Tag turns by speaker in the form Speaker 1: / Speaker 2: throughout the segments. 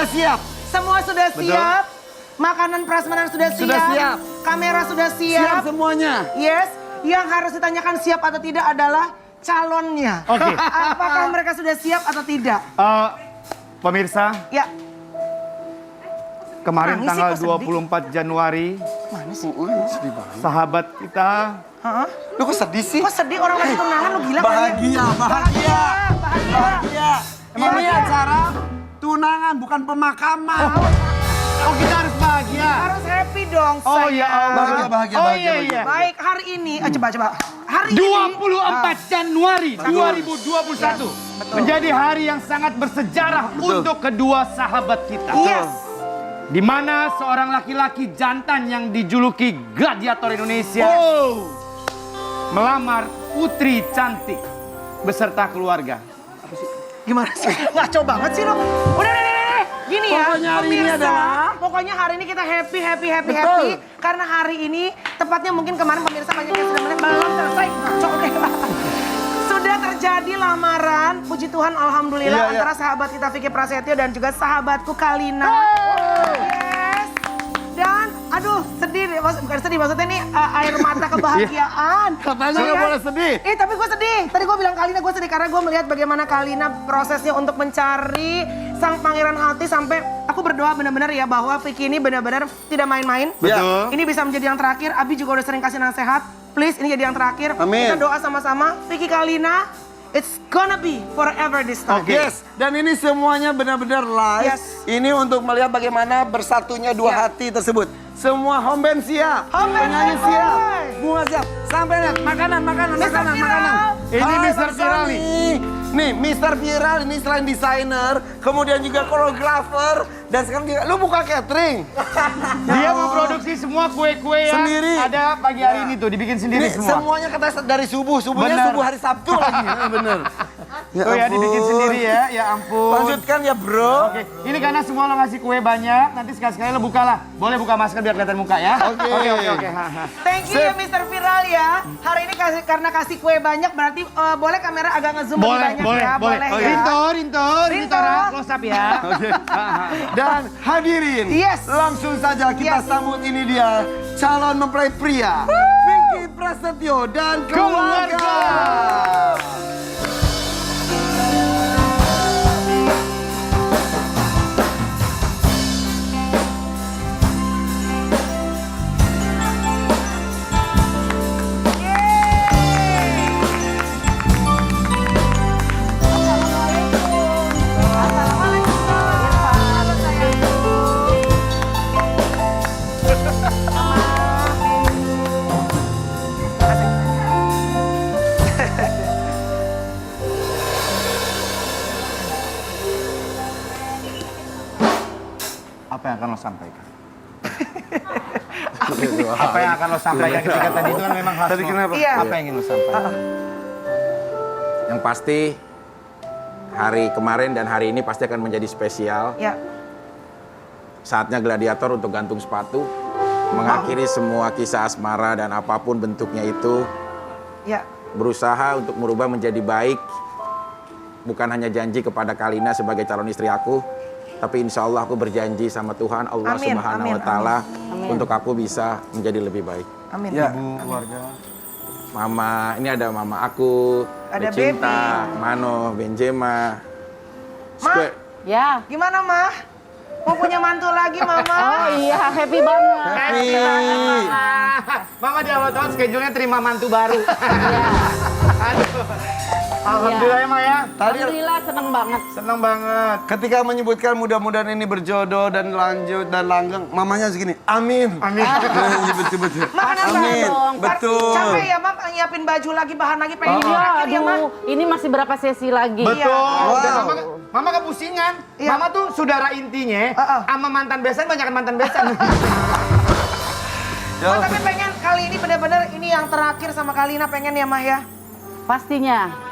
Speaker 1: Sudah siap.
Speaker 2: Semua sudah siap. Makanan prasmanan sudah siap.
Speaker 1: Sudah siap.
Speaker 2: Kamera sudah siap.
Speaker 1: Siap semuanya.
Speaker 2: Yes. Yang harus ditanyakan siap atau tidak adalah calonnya.
Speaker 3: Oke.
Speaker 2: Apakah mereka sudah siap atau tidak?
Speaker 3: Pemirsa,
Speaker 2: Ya.
Speaker 3: kemarin
Speaker 2: Nangis sih,
Speaker 3: tanggal
Speaker 2: kok sedih?
Speaker 3: 24 Januari,
Speaker 2: Mana sih?
Speaker 1: Sedih banget.
Speaker 3: sahabat kita
Speaker 2: Hah?
Speaker 1: Lu kok sedih sih?
Speaker 2: Kok sedih orang lagi tunangan lu gila kali ya?
Speaker 1: Bahagia, bahagia.
Speaker 2: Bahagia.
Speaker 1: Bahagia. Ini acara tunangan bukan pemakaman.
Speaker 3: Oh, kita harus bahagia.
Speaker 2: Harus happy dong,
Speaker 3: Oh
Speaker 2: sayang.
Speaker 3: ya Allah.
Speaker 1: Bahagia, bahagia,
Speaker 3: Oh
Speaker 1: bahagia,
Speaker 3: iya
Speaker 1: bahagia.
Speaker 3: iya.
Speaker 2: Baik, hari ini, coba. Hari ini
Speaker 3: 24 Januari 2021 menjadi hari yang sangat bersejarah
Speaker 1: Betul.
Speaker 3: untuk kedua sahabat kita.
Speaker 2: Yes.
Speaker 3: Di mana seorang laki-laki jantan yang dijuluki gladiator Indonesia melamar putri cantik beserta keluarga.
Speaker 2: Gimana sih? Ngaco banget sih lo. Udah. Gini ya,
Speaker 1: Pokoknya hari ini
Speaker 2: pemirsa,
Speaker 1: adalah-
Speaker 2: pokoknya hari ini kita happy.
Speaker 1: Betul.
Speaker 2: Karena hari ini, tepatnya mungkin kemarin pemirsa banyak yang sudah melihat, belum selesai. Ngaco deh. Sudah terjadi lamaran, puji Tuhan alhamdulillah,
Speaker 1: Iya, iya.
Speaker 2: antara sahabat kita Vicky Prasetyo dan juga sahabatku Kalina. Yes. Dan, aduh sedih, bukan sedih, maksudnya ini air mata kebahagiaan.
Speaker 1: Katanya nggak boleh sedih.
Speaker 2: Tapi gue sedih. Tadi gue bilang Kalina gue sedih karena gue melihat bagaimana Kalina prosesnya untuk mencari sang pangeran hati sampai aku berdoa benar-benar ya bahwa Vicky ini benar-benar tidak main-main.
Speaker 1: Betul.
Speaker 2: Ini bisa menjadi yang terakhir. Abi juga udah sering kasih nasihat. Please ini jadi yang terakhir.
Speaker 1: Amin.
Speaker 2: Kita doa sama-sama. Vicky Kalina, it's gonna be forever this time.
Speaker 1: Yes, dan ini semuanya benar-benar live.
Speaker 2: Yes.
Speaker 1: Ini untuk melihat bagaimana bersatunya dua
Speaker 2: Ya.
Speaker 1: hati tersebut. Semua home band siap,
Speaker 2: Home band
Speaker 1: penyanyi
Speaker 2: siap,
Speaker 1: siap,
Speaker 2: boy.
Speaker 1: bunga siap. Sampai lihat makanan.
Speaker 2: Mr. Viral.
Speaker 3: Ini
Speaker 1: Hai,
Speaker 3: Mr.
Speaker 1: Bang
Speaker 3: Viral
Speaker 1: Sony. Nih, Mr. Viral ini selain desainer, kemudian juga koreografer, dan sekarang juga, lu buka catering.
Speaker 3: Dia memproduksi semua kue-kue yang
Speaker 1: Sendiri.
Speaker 3: ada pagi hari ini tuh, dibikin sendiri
Speaker 1: Ini
Speaker 3: semua.
Speaker 1: semuanya katanya dari subuhnya
Speaker 3: Benar.
Speaker 1: subuh hari Sabtu lagi. Bener.
Speaker 3: Tuh ya, dibikin sendiri ya ampun.
Speaker 1: Lanjutkan ya bro.
Speaker 3: Oke, ini karena semua lo ngasih kue banyak, nanti sekali-sekali lo buka lah. Boleh buka masker biar kelihatan muka ya.
Speaker 1: Oke.
Speaker 3: Oke.
Speaker 2: Thank you ya Mr. Viral ya. Hari ini karena kasih kue banyak berarti boleh kamera agak ngezoom lebih banyak ya. Boleh ya.
Speaker 3: Rinto, Ra, close up ya.
Speaker 1: Dan hadirin,
Speaker 2: Yes.
Speaker 1: langsung saja kita
Speaker 2: Yes.
Speaker 1: sambut ini dia calon mempelai pria, Vicky Prasetyo dan keluarga.
Speaker 3: Apa yang akan lo sampaikan? Apa yang akan lo sampaikan ketika tadi itu kan memang khas
Speaker 1: Tadi
Speaker 3: lo.
Speaker 1: kenapa?
Speaker 2: Iya.
Speaker 3: Apa yang ingin lo sampaikan?
Speaker 4: Yang pasti hari kemarin dan hari ini pasti akan menjadi spesial.
Speaker 2: Ya.
Speaker 4: Saatnya gladiator untuk gantung sepatu, mengakhiri semua kisah asmara dan apapun bentuknya itu,
Speaker 2: Ya.
Speaker 4: berusaha untuk merubah menjadi baik. Bukan hanya janji kepada Kalina sebagai calon istri aku, tapi insya Allah aku berjanji sama Tuhan Allah
Speaker 2: Amin,
Speaker 4: Subhanahu
Speaker 2: amin,
Speaker 4: Wa Taala
Speaker 2: amin.
Speaker 4: untuk aku bisa menjadi lebih baik.
Speaker 2: Amin.
Speaker 1: Ya.
Speaker 3: Ibu, keluarga.
Speaker 4: Mama, ini ada mama aku,
Speaker 2: Ada
Speaker 4: Cinta,
Speaker 2: Baby.
Speaker 4: Mano, Benjema.
Speaker 2: Ma,
Speaker 4: Sque-
Speaker 5: Ya.
Speaker 2: gimana Mah? Mau punya mantu lagi Mama?
Speaker 5: Oh iya, happy banget.
Speaker 1: Happy.
Speaker 3: Mama di awal tahun schedule-nya terima mantu baru.
Speaker 5: Iya.
Speaker 3: Aduh. Alhamdulillah ya, Ma ya.
Speaker 1: Tadi
Speaker 5: Alhamdulillah seneng banget.
Speaker 3: Senang banget.
Speaker 1: ketika menyebutkan mudah-mudahan ini berjodoh dan lanjut dan langgeng, mamanya segini, amin.
Speaker 3: Amin.
Speaker 1: Betul.
Speaker 2: Ma kenapa?
Speaker 1: Amin.
Speaker 5: dong.
Speaker 1: Betul.
Speaker 2: Capek ya Ma nyiapin baju lagi, bahan lagi, pengen ini
Speaker 5: Iya,
Speaker 2: terakhir ya Ma?
Speaker 5: aduh, ini masih berapa sesi lagi?
Speaker 3: Betul.
Speaker 1: Wow.
Speaker 3: Dan mama kepusingan.
Speaker 2: Iya.
Speaker 3: Mama tuh saudara intinya sama mantan besan, banyakan mantan besan.
Speaker 2: Ma tapi pengen kali ini benar-benar ini yang terakhir sama Kalina pengen ya Mah ya?
Speaker 5: Pastinya.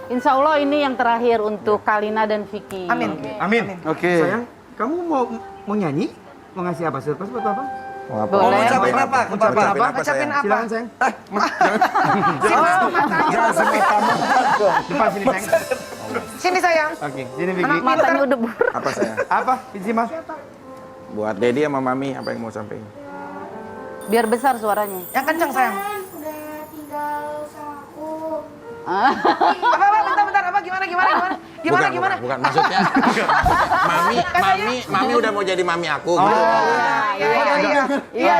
Speaker 5: Insya Allah ini yang terakhir untuk Kalina dan Vicky.
Speaker 2: Amin.
Speaker 3: Amin.
Speaker 1: Oke.
Speaker 3: Sayang, kamu mau nyanyi? Mau ngasih apa? Surprise buat apa?
Speaker 1: Mau
Speaker 5: Boleh.
Speaker 1: ngucapin apa ke papa?
Speaker 4: Ngucapin apa,
Speaker 2: Ucapin
Speaker 4: sayang?
Speaker 2: apa?
Speaker 3: Silakan sayang.
Speaker 1: Jangan sebut nama dong.
Speaker 3: Depan sini sayang.
Speaker 2: Sini sayang.
Speaker 3: Oke, sini Vicky.
Speaker 2: Anak
Speaker 5: Matanya udah bur.
Speaker 4: Apa saya?
Speaker 3: Apa? Izin mas.
Speaker 4: Buat Dedi sama Mami, apa yang mau sampaikan?
Speaker 5: Biar besar suaranya.
Speaker 2: Yang kenceng sayang.
Speaker 6: Udah tinggal sama aku.
Speaker 2: Apa bentar apa gimana?
Speaker 4: Bukan maksudnya. Mami udah mau jadi mami aku. gitu.
Speaker 5: Iya.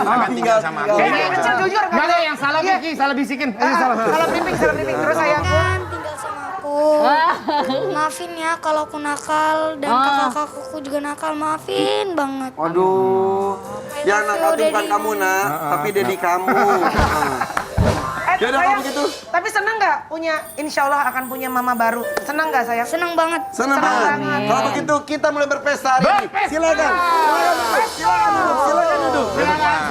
Speaker 4: Akan tinggal sama aku.
Speaker 2: Kayaknya kecil jujur.
Speaker 3: Nggak ada yang salah Vicky, salah bisikin. Ini salah.
Speaker 2: Salah briefing. Terus sayang.
Speaker 6: Kan tinggal sama aku. Maafin ya kalau aku nakal dan kakak-kakakku juga nakal. Maafin banget.
Speaker 1: Waduh. Yang nakal tuh bukan kamu, Nak, tapi Dedi kamu. Ya udah kalau begitu.
Speaker 2: Tapi seneng nggak punya, insya Allah akan punya mama baru. Seneng nggak sayang?
Speaker 6: Senang banget.
Speaker 1: Senang banget. Kalau begitu kita mulai berpesta hari ini. Silakan. Silakan duduk.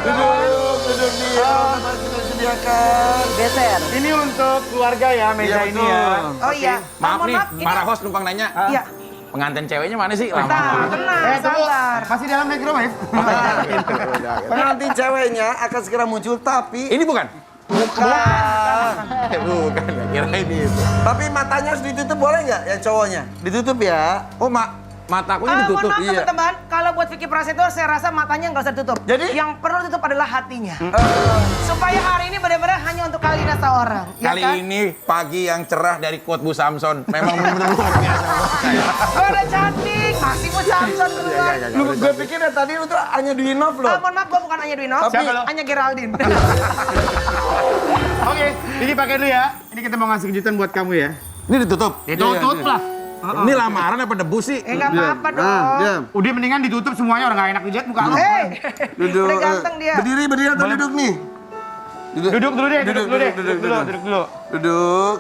Speaker 1: Duduk nih. Kita sediakan.
Speaker 5: Geser.
Speaker 3: Ini untuk keluarga ya, meja ini ya.
Speaker 2: Oh iya.
Speaker 4: Maaf
Speaker 2: Mohon
Speaker 4: nih,
Speaker 2: ini-
Speaker 4: para host numpang nanya.
Speaker 2: Iya.
Speaker 4: Pengantin ceweknya mana sih?
Speaker 2: Nah,
Speaker 4: Lama.
Speaker 2: tenang, sabar.
Speaker 3: Masih dalam microwave?
Speaker 1: Pengantin ceweknya akan segera muncul, tapi
Speaker 4: Ini bukan?
Speaker 1: bukan.
Speaker 4: Bukan, ya kira ini itu.
Speaker 1: Tapi matanya harus ditutup, boleh nggak yang cowoknya? Ditutup ya.
Speaker 4: Oh, mataku ini
Speaker 2: Mohon
Speaker 4: ditutup.
Speaker 2: maaf teman-teman, kalau buat Vicky Prasetyo saya rasa matanya nggak usah ditutup.
Speaker 1: Jadi?
Speaker 2: Yang perlu ditutup adalah hatinya. Supaya hari ini benar-benar hanya untuk Kalina seorang. Ya
Speaker 4: Kali
Speaker 2: kan?
Speaker 4: ini pagi yang cerah dari quote Bu Samson. Memang benar-benar luar biasa buat saya.
Speaker 2: Oh, udah cantik, masih mau Samson keluar.
Speaker 1: Lu gue pikir dari tadi lu tuh hanya Dwinov loh.
Speaker 2: Mohon maaf, gue bukan Anya Dwinov,
Speaker 3: Siapa lo?
Speaker 2: Anya Geraldine.
Speaker 3: Oke, ini pakai dulu ya. Ini kita mau ngasih kejutan buat kamu ya.
Speaker 4: Ini ditutup.
Speaker 3: Tutup lah.
Speaker 4: Ini lamaran apa debu sih?
Speaker 2: Nggak apa-apa dong.
Speaker 1: Diam.
Speaker 3: Udah mendingan ditutup semuanya, orang nggak enak dilihat muka lo.
Speaker 1: Duduk.
Speaker 2: Udah ganteng dia.
Speaker 1: Berdiri atau duduk nih?
Speaker 3: Duduk dulu deh,
Speaker 1: Duduk.
Speaker 3: duduk dulu.
Speaker 1: Duduk.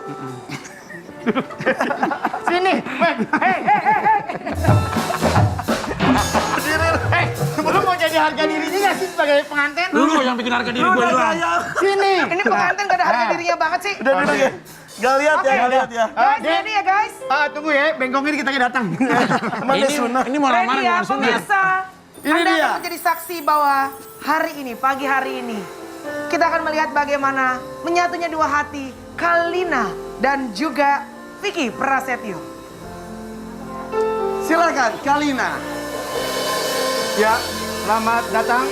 Speaker 3: Sini, weh. Lu mau jadi harga dirinya nggak sih sebagai pengantin?
Speaker 4: Lu yang bikin harga diri gue doang.
Speaker 3: Sini.
Speaker 2: Ini pengantin gak ada harga dirinya banget sih.
Speaker 1: Udah duduk ya. Gak lihat ya, gak lihat ya.
Speaker 2: Guys, ready ya guys?
Speaker 3: Tunggu ya, bengkong ini kita datang.
Speaker 4: Ini mau lamaran
Speaker 2: Ready ya,
Speaker 4: bukan sunat.
Speaker 2: pemirsa.
Speaker 1: Ini
Speaker 2: Anda
Speaker 1: dia.
Speaker 2: akan menjadi saksi bahwa hari ini, pagi hari ini, kita akan melihat bagaimana menyatunya dua hati, Kalina dan juga Vicky Prasetyo.
Speaker 1: Silakan, Kalina.
Speaker 3: Ya, selamat datang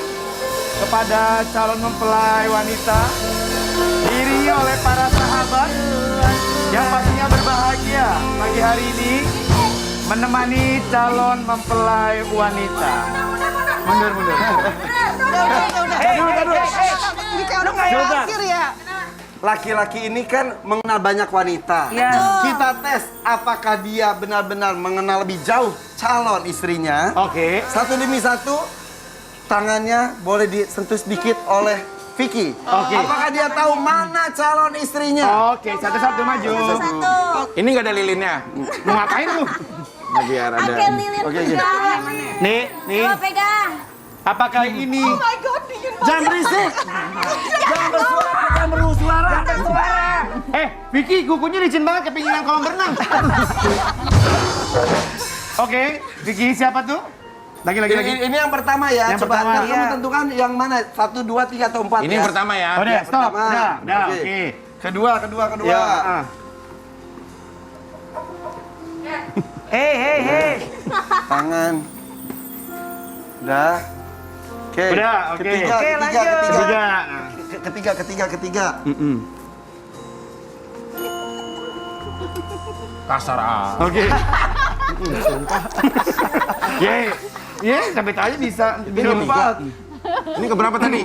Speaker 3: kepada calon mempelai wanita diiringi oleh para sahabat yang pastinya berbahagia pagi hari ini menemani calon mempelai wanita. Mundur.
Speaker 2: Ini kayak udah kayak akhir ya.
Speaker 1: Laki-laki ini kan mengenal banyak wanita.
Speaker 2: Iya.
Speaker 1: Kita tes apakah dia benar-benar mengenal lebih jauh calon istrinya.
Speaker 3: Oke.
Speaker 1: Satu demi satu, tangannya boleh disentuh sedikit oleh Vicky.
Speaker 3: Oke.
Speaker 1: Apakah dia tahu mana calon istrinya?
Speaker 3: Oke, satu-satu maju.
Speaker 4: Ini nggak ada lilinnya.
Speaker 3: Mau ngapain lu?
Speaker 4: Nah, biar ada.
Speaker 6: Oke, lilin pegang.
Speaker 3: Nih.
Speaker 6: Coba pegang.
Speaker 3: Apakah ini
Speaker 1: Jangan berisik. Jangan bersuara.
Speaker 3: Vicky, kukunya licin banget kepinginan kolam berenang. Oke, Vicky siapa tuh? Lagi.
Speaker 1: Ini yang pertama ya.
Speaker 3: Yang
Speaker 1: Coba
Speaker 3: pertama.
Speaker 1: ntar kamu tentukan yang mana. 1, 2, 3 atau 4
Speaker 4: Ini
Speaker 1: ya.
Speaker 4: yang pertama ya.
Speaker 3: Udah, stop.
Speaker 1: pertama.
Speaker 3: Udah,
Speaker 1: Oke.
Speaker 3: oke.
Speaker 1: Kedua.
Speaker 3: Ya.
Speaker 2: Hei.
Speaker 1: Tangan. Udah. Oke.
Speaker 3: Udah, oke.
Speaker 1: Ketiga.
Speaker 2: Oke, lanjut.
Speaker 1: Ketiga.
Speaker 4: Kasar ah.
Speaker 3: Oke. Sampai tadi bisa.
Speaker 1: Keempat.
Speaker 4: Ini keberapa tadi?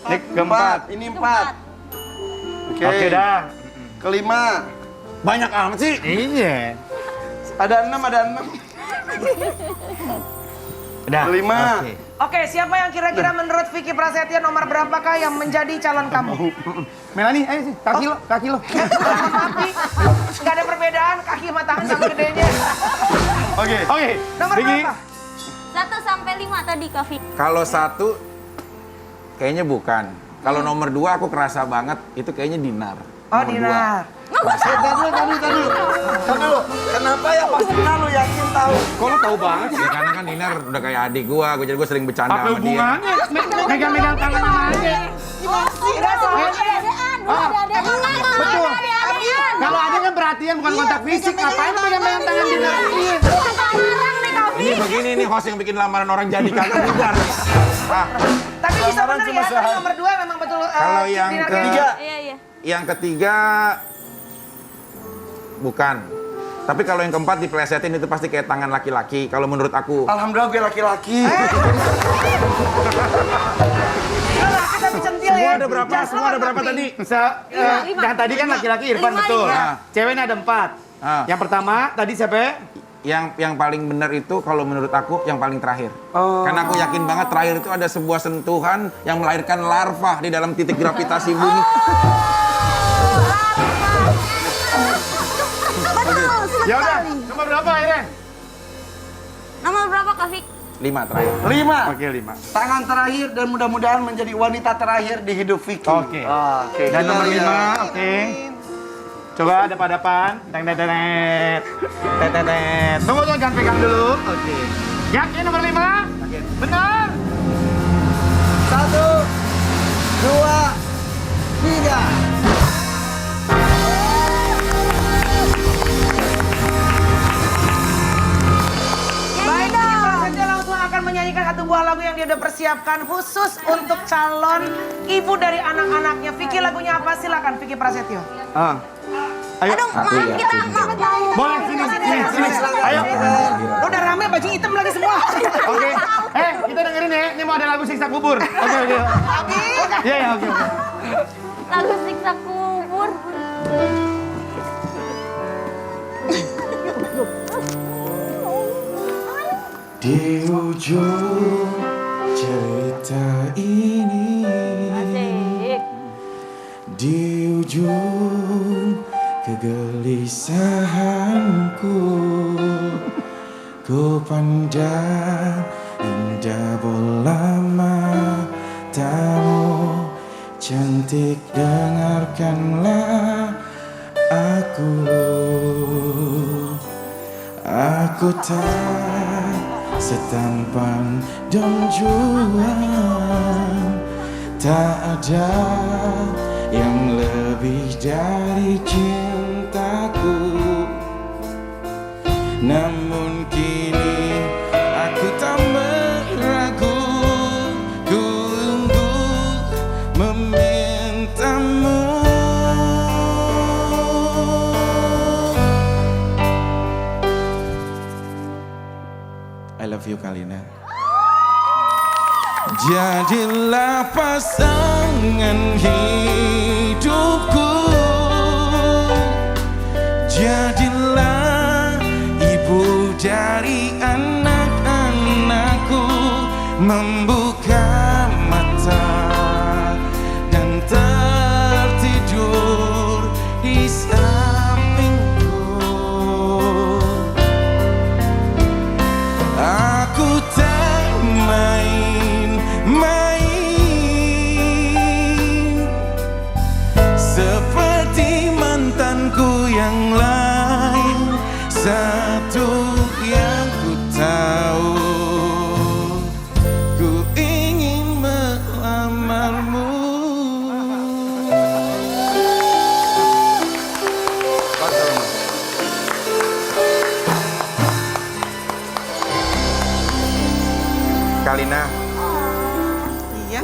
Speaker 3: Nek keempat.
Speaker 1: Ini 4.
Speaker 3: Oke, dah.
Speaker 1: Kelima.
Speaker 4: Banyak amat sih.
Speaker 3: Iya.
Speaker 1: Ada 6.
Speaker 3: Udah.
Speaker 1: Kelima.
Speaker 3: Oke.
Speaker 2: Oke, siapa yang kira-kira menurut Vicky Prasetyo nomor berapakah yang menjadi calon kamu?
Speaker 3: Melani, ayo sih. Kaki lo.
Speaker 2: Tapi nggak ada perbedaan kaki sama tangan sama gedenya.
Speaker 3: Oke.
Speaker 2: Nomor
Speaker 3: Vicky.
Speaker 2: berapa?
Speaker 6: 1 sampai 5 tadi, Kak Vicky.
Speaker 4: Kalau 1 kayaknya bukan. Kalau nomor 2 aku kerasa banget itu kayaknya Dinar.
Speaker 2: Oh,
Speaker 4: Nomor
Speaker 2: Dinar.
Speaker 1: Tadi dulu. Kenapa ya pas Dinar lu yakin tahu?
Speaker 3: Kok lo tahu banget sih?
Speaker 4: Ya karena kan Dinar udah kayak adik gua jadi gua sering bercanda
Speaker 3: Apa
Speaker 4: sama dia.
Speaker 3: hubungannya? Megang-megang tangan aja.
Speaker 6: Ada-adaan.
Speaker 3: Betul. Kalau ada kan berarti perhatian, bukan kontak fisik. Ngapain lu pegang-pegang tangan Dina?
Speaker 4: Ini begini nih host yang bikin lamaran orang jadi kagak bubar. Ah,
Speaker 2: Tapi bisa
Speaker 1: Lamaran
Speaker 2: bener
Speaker 1: cuma
Speaker 2: ya,
Speaker 1: sehari.
Speaker 2: nomor 2 memang betul.
Speaker 4: Kalau yang
Speaker 2: dinner
Speaker 4: ketiga,
Speaker 6: Iya.
Speaker 4: yang ketiga bukan. Tapi kalau yang keempat diplesetin itu pasti kayak tangan laki-laki. Kalau menurut aku.
Speaker 1: Alhamdulillah gue laki-laki.
Speaker 2: Kita centil ya.
Speaker 4: Semua ada berapa? Semua ada berapa tadi?
Speaker 3: Yang tadi kan laki-laki Irfan betul.
Speaker 4: lima.
Speaker 3: Ceweknya ada 4.
Speaker 4: Ah.
Speaker 3: Yang pertama tadi siapa?
Speaker 4: Yang paling benar itu kalau menurut aku yang paling terakhir. Karena aku yakin banget terakhir itu ada sebuah sentuhan yang melahirkan larva di dalam titik gravitasi bumi.
Speaker 3: Ya udah, nomor berapa akhirnya?
Speaker 6: Nomor berapa Kak Fik?
Speaker 4: 5 terakhir.
Speaker 1: 5.
Speaker 3: Oke, 5.
Speaker 1: Tangan terakhir dan mudah-mudahan menjadi wanita terakhir di hidup Vicky.
Speaker 3: Oke.
Speaker 1: Oke.
Speaker 3: Dan
Speaker 1: kita
Speaker 3: nomor 5,
Speaker 1: lihat.
Speaker 3: oke. Coba depan-depan. Tetet. Tetet. Tunggu, jangan pegang dulu. Oke. Yakin nomor 5?
Speaker 4: Yakin.
Speaker 3: Benar.
Speaker 1: 1, 2, 3.
Speaker 2: Baik, Vicky Prasetyo langsung akan menyanyikan satu buah lagu yang dia udah persiapkan khusus untuk calon ibu dari anak-anaknya. Vicky, lagunya apa? Silakan Vicky Prasetyo.
Speaker 3: Ayo.
Speaker 4: Aku yakin.
Speaker 3: Boleh sini. Ayo.
Speaker 2: Lo udah rame baju hitam lagi semua.
Speaker 3: Oke. Kita dengerin ya. Ini mau ada lagu siksa kubur. Oke. Iya, oke.
Speaker 6: Lagu siksa kubur.
Speaker 7: Di ujung cerita ini,
Speaker 6: Asik.
Speaker 7: di ujung kegelisahanku, ku pandang indah bola matamu, cantik dengarkanlah aku tak setampan dan juang, tak ada yang lebih dari cintaku. Namun kini aku tak meragu, ku untuk memintamu. I love you Kalina. Jadilah pasangan hidupku, jadilah ibu dari anak-anakku, membuka mata dan tertidur di sampingku. Aku tak main-main seperti mantanku yang lain. Satu yang ku tahu, ku ingin melamarmu.
Speaker 4: Kalina,
Speaker 2: Iya.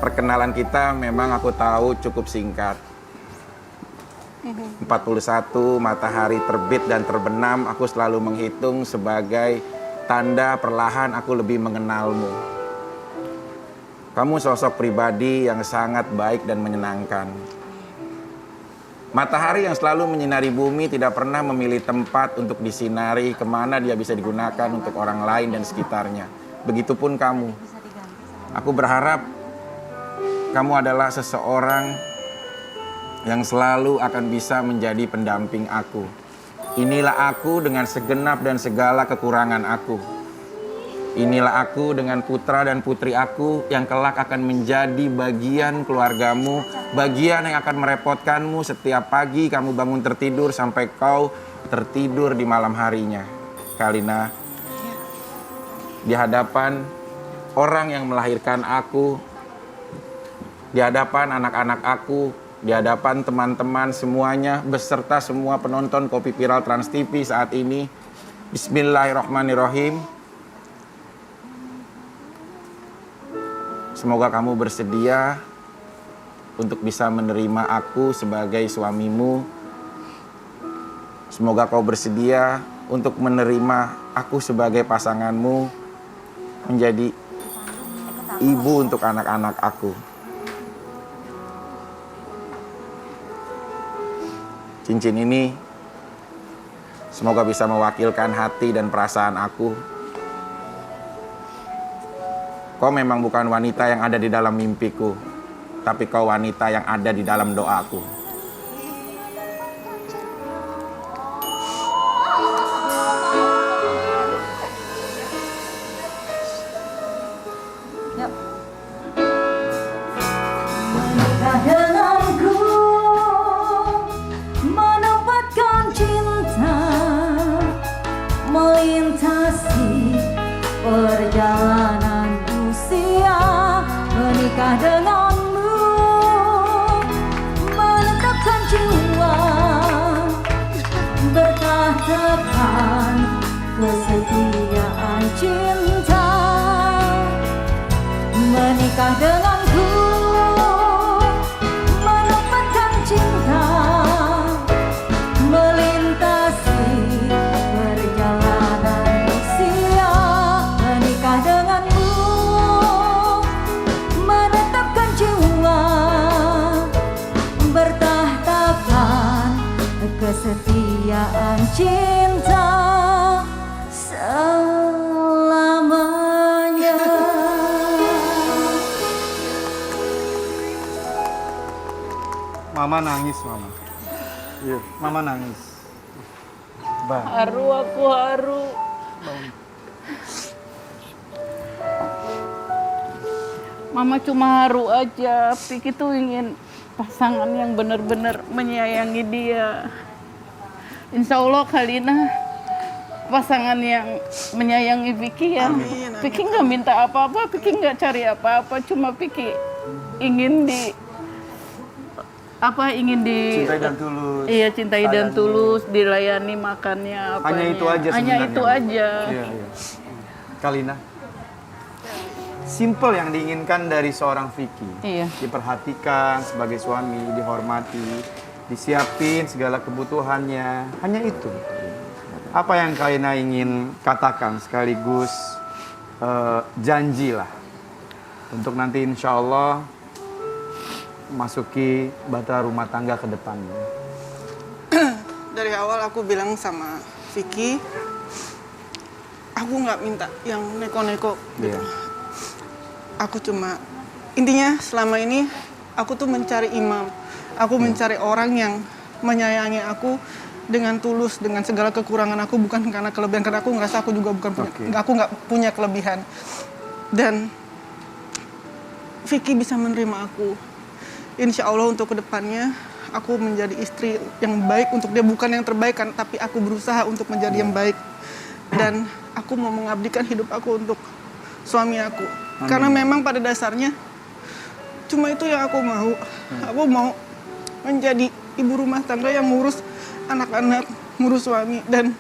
Speaker 4: perkenalan kita memang aku tahu cukup singkat. 41 matahari terbit dan terbenam, aku selalu menghitung sebagai tanda perlahan aku lebih mengenalmu. Kamu sosok pribadi yang sangat baik dan menyenangkan. Matahari yang selalu menyinari bumi tidak pernah memilih tempat untuk disinari kemana dia bisa digunakan untuk orang lain dan sekitarnya. Begitupun kamu. Aku berharap kamu adalah seseorang yang selalu akan bisa menjadi pendamping aku. Inilah aku dengan segenap dan segala kekurangan aku. Inilah aku dengan putra dan putri aku yang kelak akan menjadi bagian keluargamu, bagian yang akan merepotkanmu setiap pagi kamu bangun tertidur sampai kau tertidur di malam harinya. Kalina, di hadapan orang yang melahirkan aku, di hadapan anak-anak aku, di hadapan teman-teman semuanya beserta semua penonton Kopi Viral Trans TV saat ini. Bismillahirrahmanirrahim. Semoga kamu bersedia untuk bisa menerima aku sebagai suamimu. Semoga kau bersedia untuk menerima aku sebagai pasanganmu, menjadi ibu untuk anak-anak aku. Cincin ini semoga bisa mewakilkan hati dan perasaan aku. Kau memang bukan wanita yang ada di dalam mimpiku, tapi kau wanita yang ada di dalam doaku.
Speaker 8: Menikah denganku, menempatkan cinta, melintasi perjalanan usia. Menikah denganmu, menetapkan jiwa, berkatakan kesetiaan cinta. Menikah denganku, menempatkan cinta, melintasi perjalanan usia. Menikah denganmu, menetapkan jiwa, bertahtakan kesetiaan cinta selamanya.
Speaker 3: Mama nangis, Mama. Iya, Mama nangis. Bang.
Speaker 5: Haru, aku haru. Mama cuma haru aja. Vicky tuh ingin pasangan yang benar-benar menyayangi dia. Insya Allah Kalina pasangan yang menyayangi Vicky ya. Vicky nggak minta apa-apa, Vicky nggak cari apa-apa, cuma Vicky ingin
Speaker 1: Cintai dan tulus.
Speaker 5: Iya, cintai dan tulus, dilayani makannya, apanya.
Speaker 3: Hanya itu aja
Speaker 5: Hanya
Speaker 3: sebenarnya.
Speaker 5: itu aja.
Speaker 3: Iya, iya. Kalina. Simple yang diinginkan dari seorang Vicky.
Speaker 5: Iya.
Speaker 3: Diperhatikan sebagai suami, dihormati, disiapin segala kebutuhannya. Hanya itu. Apa yang Kalina ingin katakan sekaligus janji lah. Untuk nanti insya Allah masuki bahtera rumah tangga ke depannya.
Speaker 9: Dari awal aku bilang sama Vicky, aku nggak minta yang neko-neko gitu.
Speaker 3: Iya.
Speaker 9: Aku cuma, intinya selama ini aku tuh mencari imam. Aku mencari orang yang menyayangi aku dengan tulus, dengan segala kekurangan aku, bukan karena kelebihan. Karena aku ngerasa aku juga bukan punya, aku nggak punya kelebihan. Dan Vicky bisa menerima aku. Insya Allah untuk kedepannya aku menjadi istri yang baik untuk dia, bukan yang terbaik kan, tapi aku berusaha untuk menjadi yang baik. Dan aku mau mengabdikan hidup aku untuk suami aku.
Speaker 3: Amin.
Speaker 9: Karena memang pada dasarnya cuma itu yang aku mau. Aku mau menjadi ibu rumah tangga yang ngurus anak-anak, ngurus suami. Dan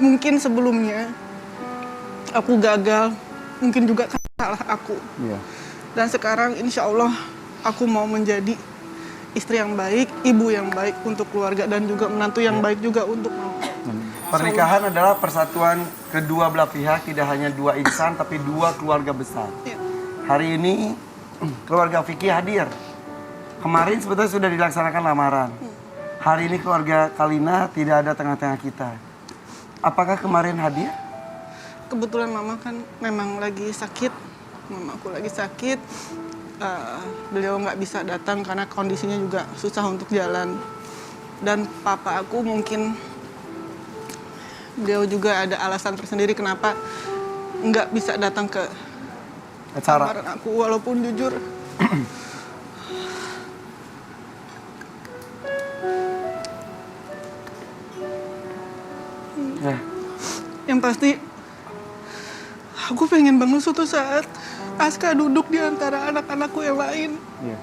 Speaker 9: mungkin sebelumnya aku gagal, mungkin juga salah aku.
Speaker 3: Iya.
Speaker 9: Dan sekarang insya Allah aku mau menjadi istri yang baik, ibu yang baik untuk keluarga, dan juga menantu yang baik juga untuk mama.
Speaker 1: Pernikahan adalah persatuan kedua belah pihak, tidak hanya dua insan tapi dua keluarga besar.
Speaker 9: Ya.
Speaker 1: Hari ini keluarga Vicky hadir. Kemarin sebetulnya sudah dilaksanakan lamaran. Hari ini keluarga Kalina tidak ada tengah-tengah kita. Apakah kemarin hadir?
Speaker 9: Kebetulan mama kan memang lagi sakit, mamaku lagi sakit. Beliau nggak bisa datang karena kondisinya juga susah untuk jalan. Dan papa aku mungkin beliau juga ada alasan tersendiri kenapa nggak bisa datang ke
Speaker 1: Acara.
Speaker 9: lamaran aku, walaupun jujur
Speaker 1: Ya.
Speaker 9: yang pasti aku pengen banget suatu saat Aska duduk di antara anak-anakku yang lain.
Speaker 3: Iya.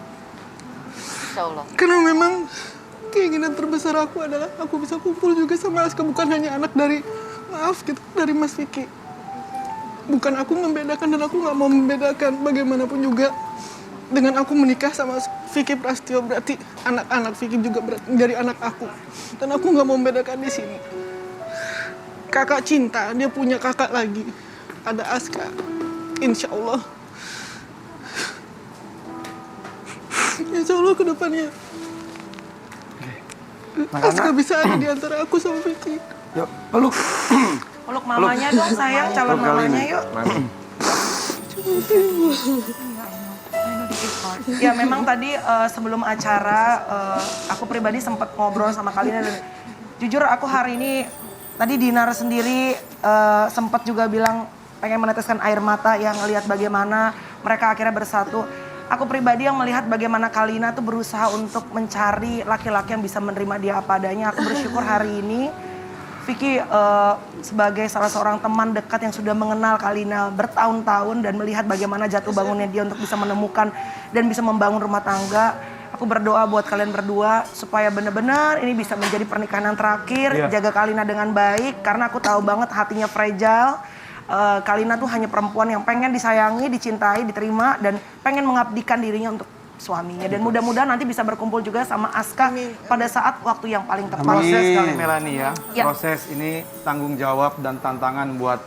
Speaker 5: Insya Allah.
Speaker 9: Karena memang keinginan terbesar aku adalah aku bisa kumpul juga sama Aska, bukan hanya anak dari, maaf gitu, dari Mas Vicky. Bukan aku membedakan dan aku nggak mau membedakan. Bagaimanapun juga dengan aku menikah sama Vicky Prasetyo berarti anak-anak Vicky juga berarti dari anak aku. Dan aku nggak mau membedakan di sini. Kakak cinta, dia punya kakak lagi. Ada Aska. Insya Allah. Insya Allah ke depannya. Aska bisa ada di antara aku sama Vicky.
Speaker 1: Yuk, peluk.
Speaker 2: Peluk mamanya dong sayang, calon mamanya yuk. Ya memang tadi sebelum acara aku pribadi sempat ngobrol sama kalian dan jujur aku hari ini tadi Dinar sendiri sempat juga bilang pengen meneteskan air mata yang melihat bagaimana mereka akhirnya bersatu. Aku pribadi yang melihat bagaimana Kalina tuh berusaha untuk mencari laki-laki yang bisa menerima dia apa adanya. Aku bersyukur hari ini Vicky sebagai salah seorang teman dekat yang sudah mengenal Kalina bertahun-tahun dan melihat bagaimana jatuh bangunnya dia untuk bisa menemukan dan bisa membangun rumah tangga. Aku berdoa buat kalian berdua supaya benar-benar ini bisa menjadi pernikahan yang terakhir. Jaga Kalina dengan baik karena aku tahu banget hatinya fragile. Kalina tuh hanya perempuan yang pengen disayangi, dicintai, diterima dan pengen mengabdikan dirinya untuk suaminya. Dan mudah-mudahan nanti bisa berkumpul juga sama Aska pada saat waktu yang paling tepat.
Speaker 3: Proses kali Melani ya.
Speaker 2: Ya.
Speaker 3: Proses ini tanggung jawab dan tantangan buat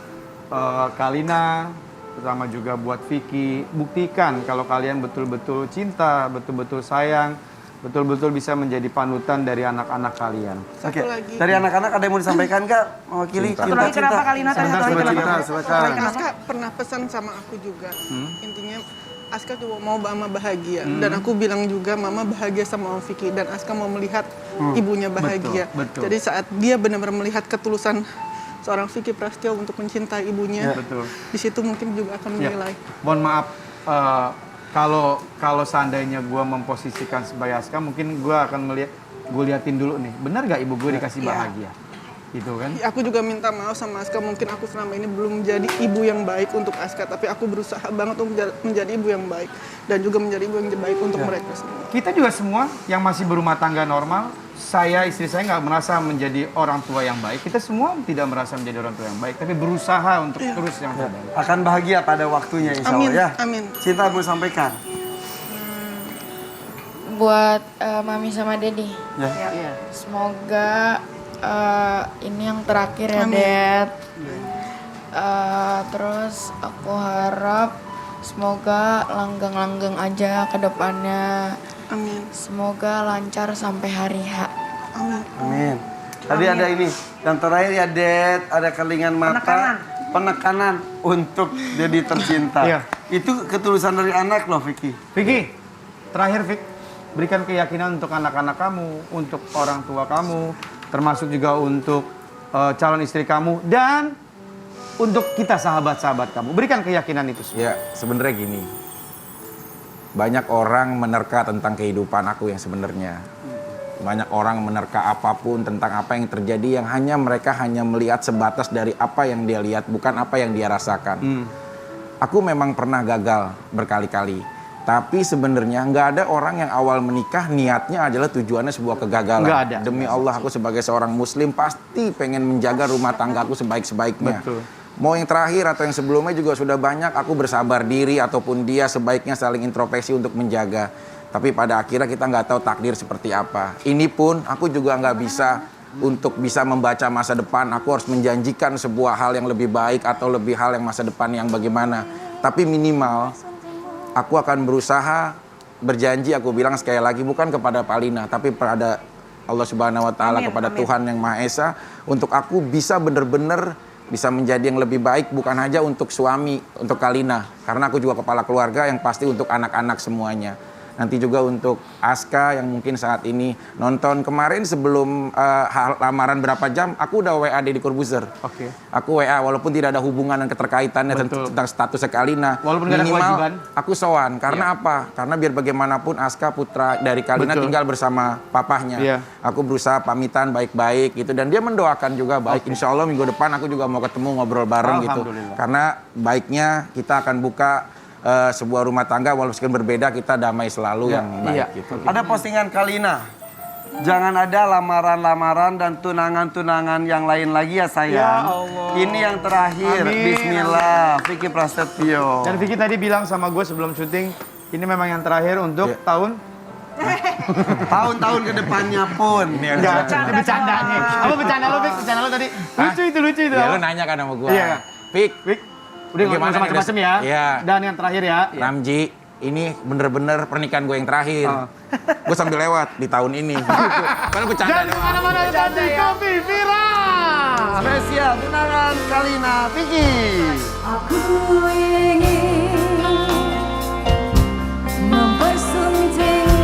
Speaker 3: Kalina, terutama juga buat Vicky. Buktikan kalau kalian betul-betul cinta, betul-betul sayang, betul-betul bisa menjadi panutan dari anak-anak kalian.
Speaker 1: Oke,
Speaker 9: lagi.
Speaker 1: dari anak-anak ada yang mau disampaikan Kak? Mewakili
Speaker 2: Satu lagi kenapa Kalina tadi? Satu lagi
Speaker 1: Cinta,
Speaker 2: kenapa?
Speaker 1: silakan.
Speaker 9: Aska pernah pesan sama aku juga. Intinya Aska cuma mau Mama bahagia. Dan aku bilang juga Mama bahagia sama Om Vicky. Dan Aska mau melihat ibunya bahagia.
Speaker 3: Betul.
Speaker 9: Jadi saat dia benar-benar melihat ketulusan seorang Vicky Prasetyo untuk mencintai ibunya,
Speaker 3: Betul.
Speaker 9: di situ mungkin juga akan menilai.
Speaker 3: Mohon maaf, kalau seandainya gue memposisikan sebagai Aska, mungkin gue akan gue liatin dulu nih, benar gak ibu gue dikasih bahagia? Gitu kan?
Speaker 9: Aku juga minta maaf sama Aska, mungkin aku selama ini belum menjadi ibu yang baik untuk Aska, tapi aku berusaha banget untuk menjadi ibu yang baik dan juga menjadi ibu yang baik untuk mereka semua.
Speaker 3: Kita juga semua yang masih berumah tangga normal, istri saya nggak merasa menjadi orang tua yang baik. Kita semua tidak merasa menjadi orang tua yang baik, tapi berusaha untuk terus yang terbaik.
Speaker 1: Akan bahagia pada waktunya insya Allah
Speaker 9: Amin,
Speaker 1: ya.
Speaker 9: amin.
Speaker 1: Cinta mau sampaikan.
Speaker 6: Buat Mami sama Dedi.
Speaker 1: Ya.
Speaker 6: Semoga ini yang terakhir ya, Dad. Terus aku harap semoga langgeng-langgeng aja ke depannya.
Speaker 9: Amin.
Speaker 6: Semoga lancar sampai hari H.
Speaker 9: Amin.
Speaker 1: Amin. Tadi ada ini, dan terakhir ya Dad, ada kelingan mata, penekanan untuk jadi tercinta.
Speaker 3: Iya.
Speaker 1: Itu ketulusan dari anak loh Vicky.
Speaker 3: Vicky, terakhir Vic, berikan keyakinan untuk anak-anak kamu, untuk orang tua kamu, termasuk juga untuk calon istri kamu, dan untuk kita sahabat-sahabat kamu. Berikan keyakinan itu semua.
Speaker 4: Ya, sebenarnya gini. Banyak orang menerka tentang kehidupan aku yang sebenarnya. Banyak orang menerka apapun tentang apa yang terjadi yang mereka hanya melihat sebatas dari apa yang dia lihat, bukan apa yang dia rasakan. Aku memang pernah gagal berkali-kali. Tapi sebenarnya nggak ada orang yang awal menikah niatnya adalah tujuannya sebuah kegagalan.
Speaker 3: Nggak ada.
Speaker 4: Demi Allah aku sebagai seorang muslim pasti pengen menjaga rumah tanggaku sebaik-sebaiknya.
Speaker 3: Betul.
Speaker 4: Mau yang terakhir atau yang sebelumnya juga sudah banyak aku bersabar diri ataupun dia sebaiknya saling introspeksi untuk menjaga. Tapi pada akhirnya kita nggak tahu takdir seperti apa. Ini pun aku juga nggak bisa untuk bisa membaca masa depan. Aku harus menjanjikan sebuah hal yang lebih baik atau lebih hal yang masa depan yang bagaimana. Tapi minimal aku akan berusaha berjanji, aku bilang sekali lagi bukan kepada Palina tapi pada Allah Subhanahu wa taala, kepada Tuhan yang Maha Esa, untuk aku bisa benar-benar bisa menjadi yang lebih baik bukan hanya untuk suami, untuk Kalina, karena aku juga kepala keluarga, yang pasti untuk anak-anak semuanya. Nanti juga untuk Aska yang mungkin saat ini nonton kemarin sebelum lamaran berapa jam, aku udah WA Deddy Corbuzier.
Speaker 3: Oke.
Speaker 4: Aku WA walaupun tidak ada hubungan dan keterkaitannya tentang status Kalina.
Speaker 3: Walaupun nggak ada
Speaker 4: minimal
Speaker 3: kewajiban.
Speaker 4: aku sowan. Karena apa? Karena biar bagaimanapun Aska putra dari Kalina tinggal bersama papahnya.
Speaker 3: Iya.
Speaker 4: Aku berusaha pamitan baik-baik gitu dan dia mendoakan juga baik. Insya Allah minggu depan aku juga mau ketemu ngobrol bareng gitu.
Speaker 3: Alhamdulillah.
Speaker 4: Karena baiknya kita akan buka sebuah rumah tangga walaupun berbeda kita damai selalu yang baik gitu.
Speaker 1: Ada postingan Kalina. Jangan ada lamaran-lamaran dan tunangan-tunangan yang lain lagi ya sayang.
Speaker 3: Ya Allah.
Speaker 1: Ini yang terakhir.
Speaker 3: Amin.
Speaker 1: Bismillah. Vicky Prasetyo.
Speaker 3: Dan Vicky tadi bilang sama gue sebelum syuting, ini memang yang terakhir untuk tahun.
Speaker 1: Tahun-tahun ke depannya pun.
Speaker 4: Ini
Speaker 3: Enggak, ini bercanda nih. Apa bercanda lo, Vic? Bercanda lo tadi. Lucu itu.
Speaker 4: Ya lu nanya kan sama gue.
Speaker 3: Iya.
Speaker 4: Vic,
Speaker 3: Vic, udah nggak
Speaker 4: Gimana
Speaker 3: usah
Speaker 4: nih,
Speaker 3: macam-macam ya.
Speaker 4: Iya.
Speaker 3: Dan yang terakhir ya.
Speaker 4: Ramji, ini bener-bener pernikahan gue yang terakhir. Gue sambil lewat di tahun ini. Karena bercanda
Speaker 3: Dan
Speaker 4: doang.
Speaker 3: kemana-mana tadi kopi viral.
Speaker 1: Spesial tunangan Kalina Vicky.
Speaker 8: Aku ingin mempersunting